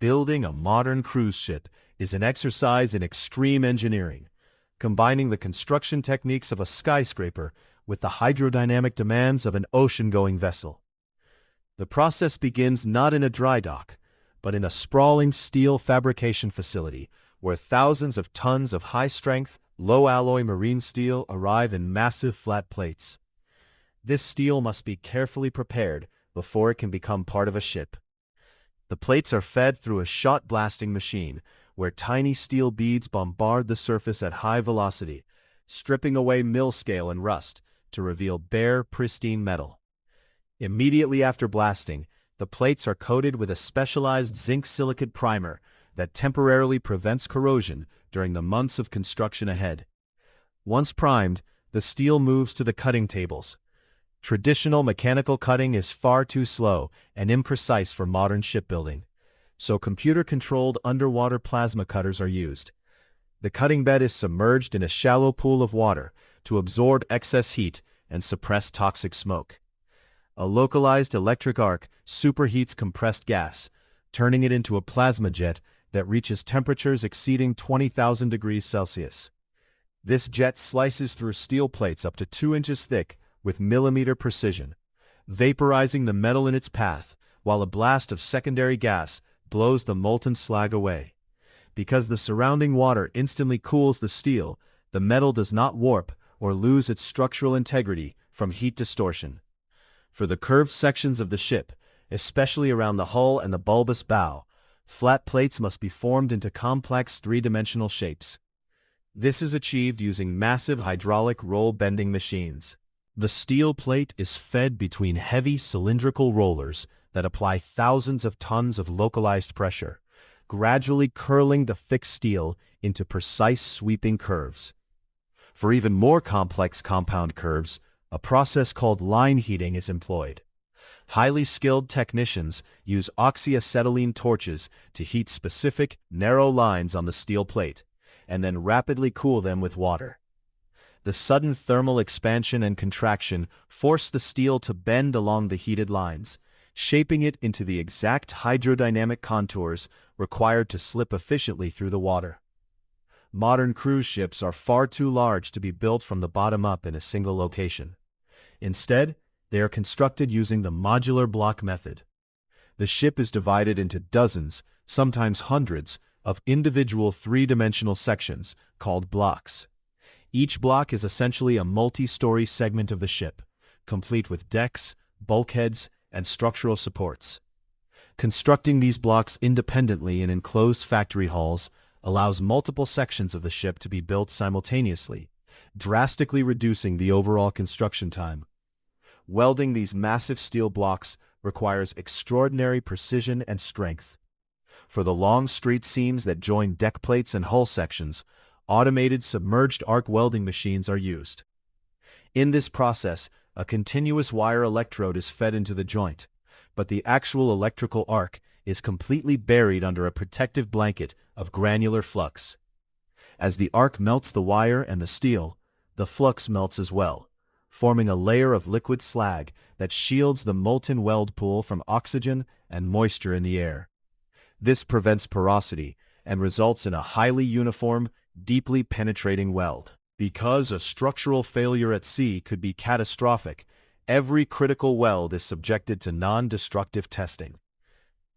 Building a modern cruise ship is an exercise in extreme engineering, combining the construction techniques of a skyscraper with the hydrodynamic demands of an ocean-going vessel. The process begins not in a dry dock, but in a sprawling steel fabrication facility where thousands of tons of high-strength, low-alloy marine steel arrive in massive flat plates. This steel must be carefully prepared before it can become part of a ship. The plates are fed through a shot-blasting machine, where tiny steel beads bombard the surface at high velocity, stripping away mill scale and rust to reveal bare, pristine metal. Immediately after blasting, the plates are coated with a specialized zinc silicate primer that temporarily prevents corrosion during the months of construction ahead. Once primed, the steel moves to the cutting tables. Traditional mechanical cutting is far too slow and imprecise for modern shipbuilding, so computer-controlled underwater plasma cutters are used. The cutting bed is submerged in a shallow pool of water to absorb excess heat and suppress toxic smoke. A localized electric arc superheats compressed gas, turning it into a plasma jet that reaches temperatures exceeding 20,000 degrees Celsius. This jet slices through steel plates up to 2 inches thick with millimeter precision, vaporizing the metal in its path, while a blast of secondary gas blows the molten slag away. Because the surrounding water instantly cools the steel, the metal does not warp or lose its structural integrity from heat distortion. For the curved sections of the ship, especially around the hull and the bulbous bow, flat plates must be formed into complex three-dimensional shapes. This is achieved using massive hydraulic roll-bending machines. The steel plate is fed between heavy cylindrical rollers that apply thousands of tons of localized pressure, gradually curling the fixed steel into precise sweeping curves. For even more complex compound curves, a process called line heating is employed. Highly skilled technicians use oxyacetylene torches to heat specific, narrow lines on the steel plate, and then rapidly cool them with water. The sudden thermal expansion and contraction force the steel to bend along the heated lines, shaping it into the exact hydrodynamic contours required to slip efficiently through the water. Modern cruise ships are far too large to be built from the bottom up in a single location. Instead, they are constructed using the modular block method. The ship is divided into dozens, sometimes hundreds, of individual three-dimensional sections called blocks. Each block is essentially a multi-story segment of the ship, complete with decks, bulkheads, and structural supports. Constructing these blocks independently in enclosed factory halls allows multiple sections of the ship to be built simultaneously, drastically reducing the overall construction time. Welding these massive steel blocks requires extraordinary precision and strength. For the long straight seams that join deck plates and hull sections, automated submerged arc welding machines are used. In this process, a continuous wire electrode is fed into the joint, but the actual electrical arc is completely buried under a protective blanket of granular flux. As the arc melts the wire and the steel, the flux melts as well, forming a layer of liquid slag that shields the molten weld pool from oxygen and moisture in the air. This prevents porosity and results in a highly uniform, deeply penetrating weld. Because a structural failure at sea could be catastrophic, every critical weld is subjected to non-destructive testing.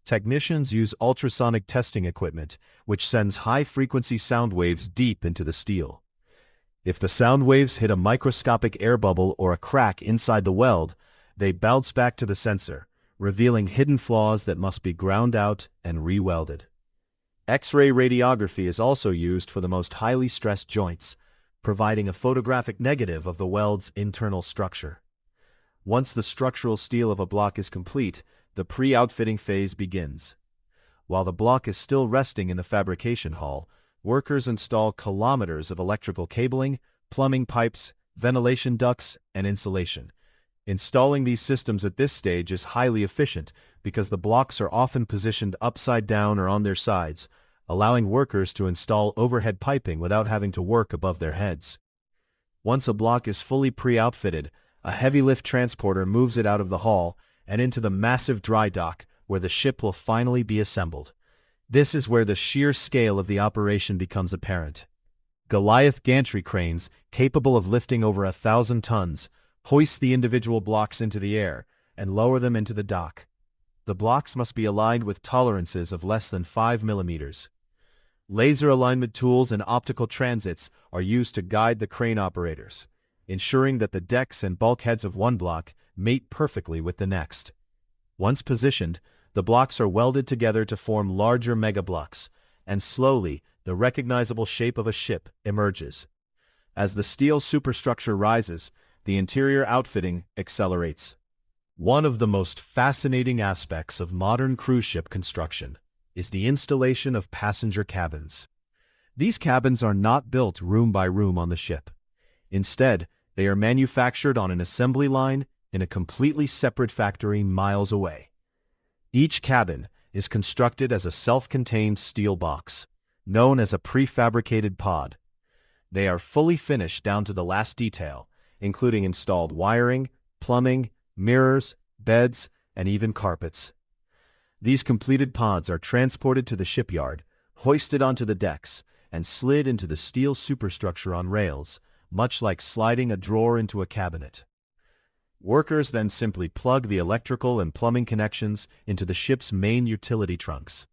Technicians use ultrasonic testing equipment, which sends high-frequency sound waves deep into the steel. If the sound waves hit a microscopic air bubble or a crack inside the weld, they bounce back to the sensor, revealing hidden flaws that must be ground out and re-welded. X-ray radiography is also used for the most highly stressed joints, providing a photographic negative of the weld's internal structure. Once the structural steel of a block is complete, the pre-outfitting phase begins. While the block is still resting in the fabrication hall, workers install kilometers of electrical cabling, plumbing pipes, ventilation ducts, and insulation. Installing these systems at this stage is highly efficient because the blocks are often positioned upside down or on their sides, allowing workers to install overhead piping without having to work above their heads. Once a block is fully pre-outfitted, a heavy lift transporter moves it out of the hall and into the massive dry dock where the ship will finally be assembled. This is where the sheer scale of the operation becomes apparent. Goliath gantry cranes, capable of lifting over 1,000 tons, hoist the individual blocks into the air and lower them into the dock. The blocks must be aligned with tolerances of less than 5 millimeters. Laser alignment tools and optical transits are used to guide the crane operators, ensuring that the decks and bulkheads of one block mate perfectly with the next. Once positioned, the blocks are welded together to form larger megablocks, and slowly, the recognizable shape of a ship emerges. As the steel superstructure rises, the interior outfitting accelerates. One of the most fascinating aspects of modern cruise ship construction is the installation of passenger cabins. These cabins are not built room by room on the ship. Instead, they are manufactured on an assembly line in a completely separate factory miles away. Each cabin is constructed as a self-contained steel box, known as a prefabricated pod. They are fully finished down to the last detail, including installed wiring, plumbing, mirrors, beds, and even carpets. These completed pods are transported to the shipyard, hoisted onto the decks, and slid into the steel superstructure on rails, much like sliding a drawer into a cabinet. Workers then simply plug the electrical and plumbing connections into the ship's main utility trunks.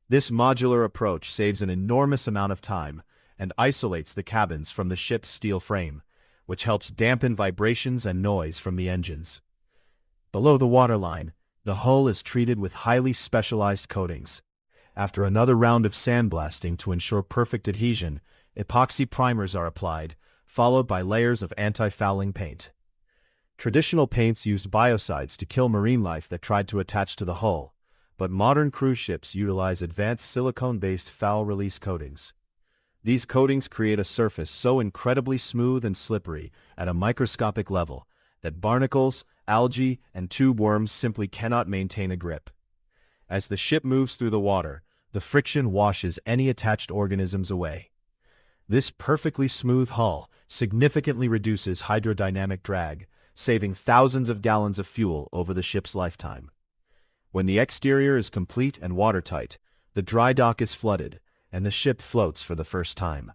This modular approach saves an enormous amount of time and isolates the cabins from the ship's steel frame, which helps dampen vibrations and noise from the engines. Below the waterline, the hull is treated with highly specialized coatings. After another round of sandblasting to ensure perfect adhesion, epoxy primers are applied, followed by layers of anti-fouling paint. Traditional paints used biocides to kill marine life that tried to attach to the hull, but modern cruise ships utilize advanced silicone-based foul-release coatings. These coatings create a surface so incredibly smooth and slippery at a microscopic level that barnacles, algae, and tube worms simply cannot maintain a grip. As the ship moves through the water, the friction washes any attached organisms away. This perfectly smooth hull significantly reduces hydrodynamic drag, saving thousands of gallons of fuel over the ship's lifetime. When the exterior is complete and watertight, the dry dock is flooded, and the ship floats for the first time.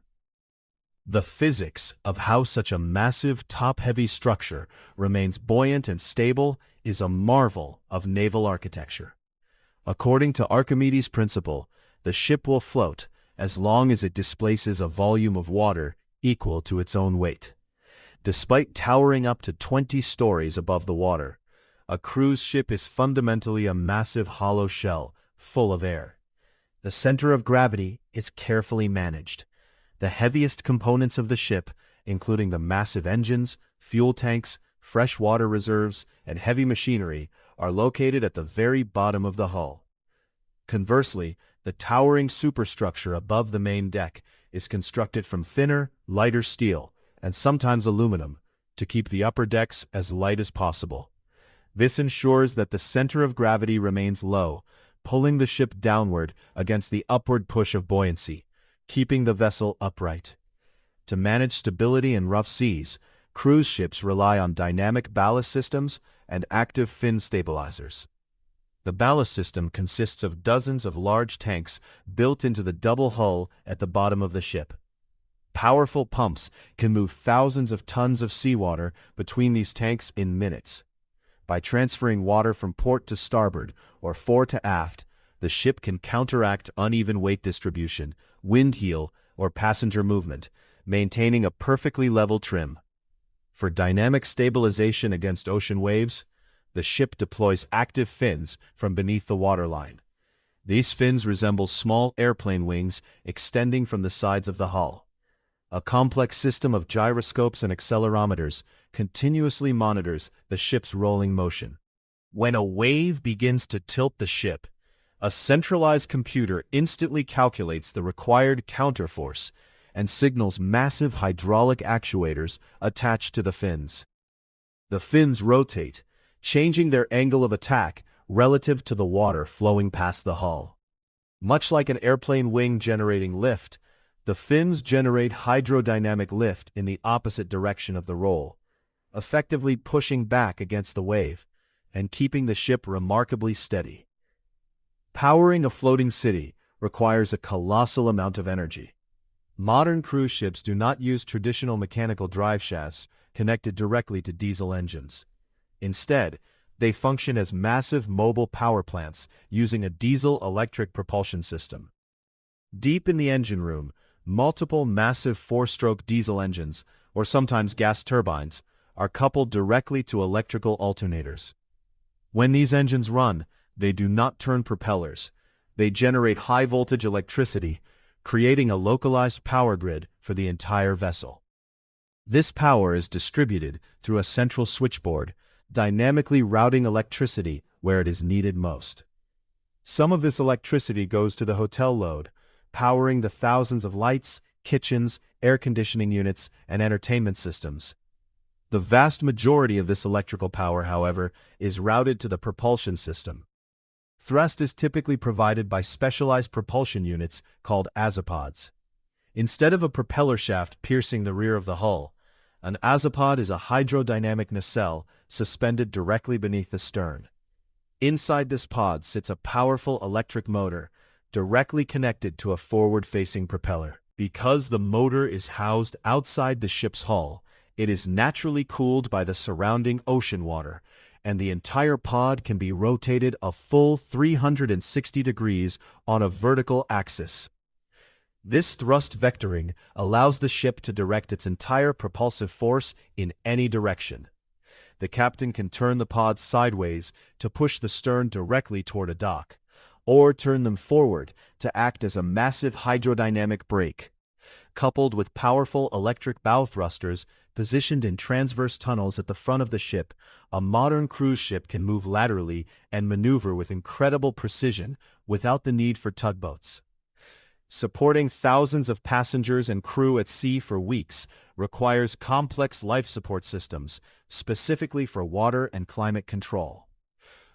The physics of how such a massive, top-heavy structure remains buoyant and stable is a marvel of naval architecture. According to Archimedes' principle, the ship will float as long as it displaces a volume of water equal to its own weight. Despite towering up to 20 stories above the water, a cruise ship is fundamentally a massive hollow shell full of air. The center of gravity is carefully managed. The heaviest components of the ship, including the massive engines, fuel tanks, fresh water reserves, and heavy machinery, are located at the very bottom of the hull. Conversely, the towering superstructure above the main deck is constructed from thinner, lighter steel, and sometimes aluminum, to keep the upper decks as light as possible. This ensures that the center of gravity remains low, pulling the ship downward against the upward push of buoyancy, keeping the vessel upright. To manage stability in rough seas, cruise ships rely on dynamic ballast systems and active fin stabilizers. The ballast system consists of dozens of large tanks built into the double hull at the bottom of the ship. Powerful pumps can move thousands of tons of seawater between these tanks in minutes. By transferring water from port to starboard or fore to aft, the ship can counteract uneven weight distribution, wind heel, or passenger movement, maintaining a perfectly level trim. For dynamic stabilization against ocean waves, the ship deploys active fins from beneath the waterline. These fins resemble small airplane wings extending from the sides of the hull. A complex system of gyroscopes and accelerometers continuously monitors the ship's rolling motion. When a wave begins to tilt the ship, a centralized computer instantly calculates the required counterforce and signals massive hydraulic actuators attached to the fins. The fins rotate, changing their angle of attack relative to the water flowing past the hull. Much like an airplane wing generating lift, the fins generate hydrodynamic lift in the opposite direction of the roll, effectively pushing back against the wave and keeping the ship remarkably steady. Powering a floating city requires a colossal amount of energy. Modern cruise ships do not use traditional mechanical drive shafts connected directly to diesel engines. Instead, they function as massive mobile power plants using a diesel-electric propulsion system. Deep in the engine room, multiple massive four-stroke diesel engines, or sometimes gas turbines, are coupled directly to electrical alternators. When these engines run, they do not turn propellers. They generate high-voltage electricity, creating a localized power grid for the entire vessel. This power is distributed through a central switchboard, dynamically routing electricity where it is needed most. Some of this electricity goes to the hotel load, powering the thousands of lights, kitchens, air conditioning units, and entertainment systems. The vast majority of this electrical power, however, is routed to the propulsion system. Thrust is typically provided by specialized propulsion units called azipods. Instead of a propeller shaft piercing the rear of the hull, an azipod is a hydrodynamic nacelle suspended directly beneath the stern. Inside this pod sits a powerful electric motor directly connected to a forward-facing propeller. Because the motor is housed outside the ship's hull, it is naturally cooled by the surrounding ocean water, and the entire pod can be rotated a full 360 degrees on a vertical axis. This thrust vectoring allows the ship to direct its entire propulsive force in any direction. The captain can turn the pods sideways to push the stern directly toward a dock, or turn them forward to act as a massive hydrodynamic brake. Coupled with powerful electric bow thrusters positioned in transverse tunnels at the front of the ship, a modern cruise ship can move laterally and maneuver with incredible precision without the need for tugboats. Supporting thousands of passengers and crew at sea for weeks requires complex life support systems, specifically for water and climate control.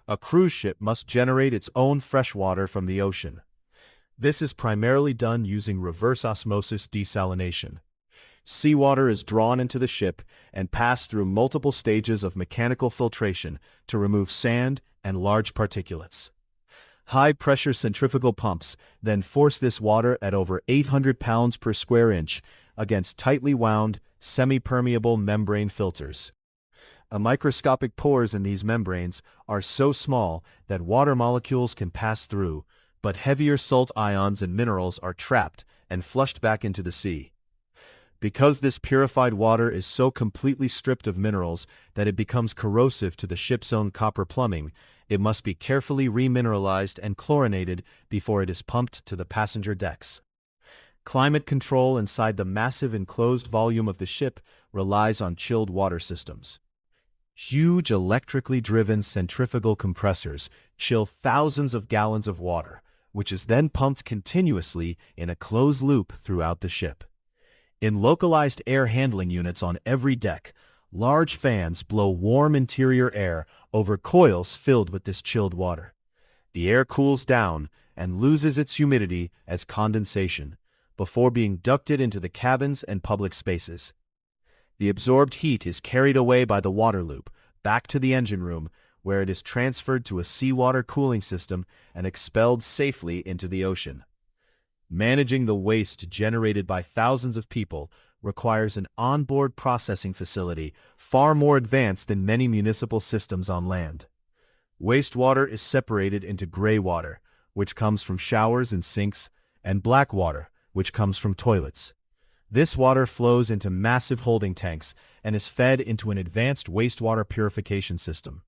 A cruise ship must generate its own fresh water from the ocean. This is primarily done using reverse osmosis desalination. Seawater is drawn into the ship and passed through multiple stages of mechanical filtration to remove sand and large particulates. High-pressure centrifugal pumps then force this water at over 800 pounds per square inch against tightly wound, semi-permeable membrane filters. Microscopic pores in these membranes are so small that water molecules can pass through, but heavier salt ions and minerals are trapped and flushed back into the sea. Because this purified water is so completely stripped of minerals that it becomes corrosive to the ship's own copper plumbing, it must be carefully remineralized and chlorinated before it is pumped to the passenger decks. Climate control inside the massive enclosed volume of the ship relies on chilled water systems. Huge electrically driven centrifugal compressors chill thousands of gallons of water, which is then pumped continuously in a closed loop throughout the ship. In localized air handling units on every deck, large fans blow warm interior air over coils filled with this chilled water. The air cools down and loses its humidity as condensation, before being ducted into the cabins and public spaces. The absorbed heat is carried away by the water loop, back to the engine room, where it is transferred to a seawater cooling system and expelled safely into the ocean. Managing the waste generated by thousands of people requires an onboard processing facility far more advanced than many municipal systems on land. Wastewater is separated into gray water, which comes from showers and sinks, and black water, which comes from toilets. This water flows into massive holding tanks and is fed into an advanced wastewater purification system.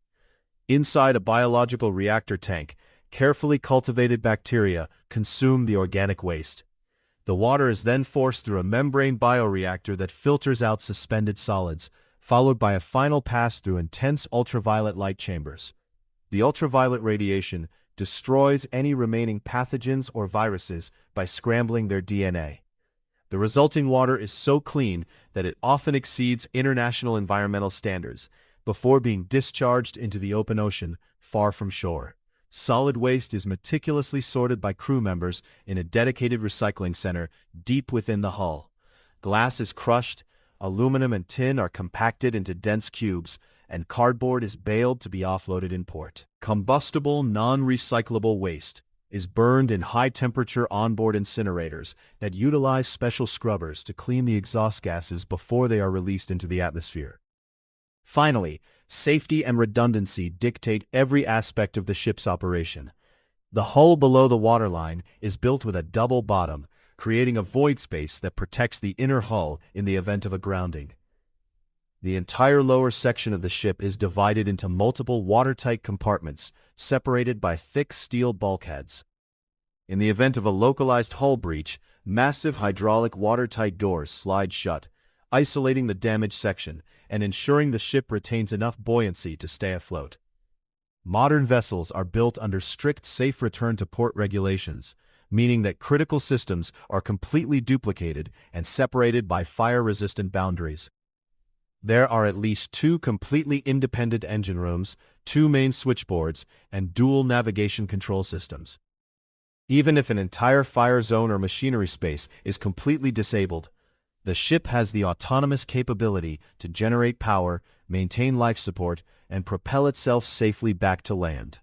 Inside a biological reactor tank, carefully cultivated bacteria consume the organic waste. The water is then forced through a membrane bioreactor that filters out suspended solids, followed by a final pass through intense ultraviolet light chambers. The ultraviolet radiation destroys any remaining pathogens or viruses by scrambling their DNA. The resulting water is so clean that it often exceeds international environmental standards before being discharged into the open ocean far from shore. Solid waste is meticulously sorted by crew members in a dedicated recycling center deep within the hull. Glass is crushed, aluminum and tin are compacted into dense cubes, and cardboard is baled to be offloaded in port. Combustible, non-recyclable waste, is burned in high-temperature onboard incinerators that utilize special scrubbers to clean the exhaust gases before they are released into the atmosphere. Finally, safety and redundancy dictate every aspect of the ship's operation. The hull below the waterline is built with a double bottom, creating a void space that protects the inner hull in the event of a grounding. The entire lower section of the ship is divided into multiple watertight compartments, separated by thick steel bulkheads. In the event of a localized hull breach, massive hydraulic watertight doors slide shut, isolating the damaged section and ensuring the ship retains enough buoyancy to stay afloat. Modern vessels are built under strict safe return to port regulations, meaning that critical systems are completely duplicated and separated by fire-resistant boundaries. There are at least 2 completely independent engine rooms, 2 main switchboards, and dual navigation control systems. Even if an entire fire zone or machinery space is completely disabled, the ship has the autonomous capability to generate power, maintain life support, and propel itself safely back to land.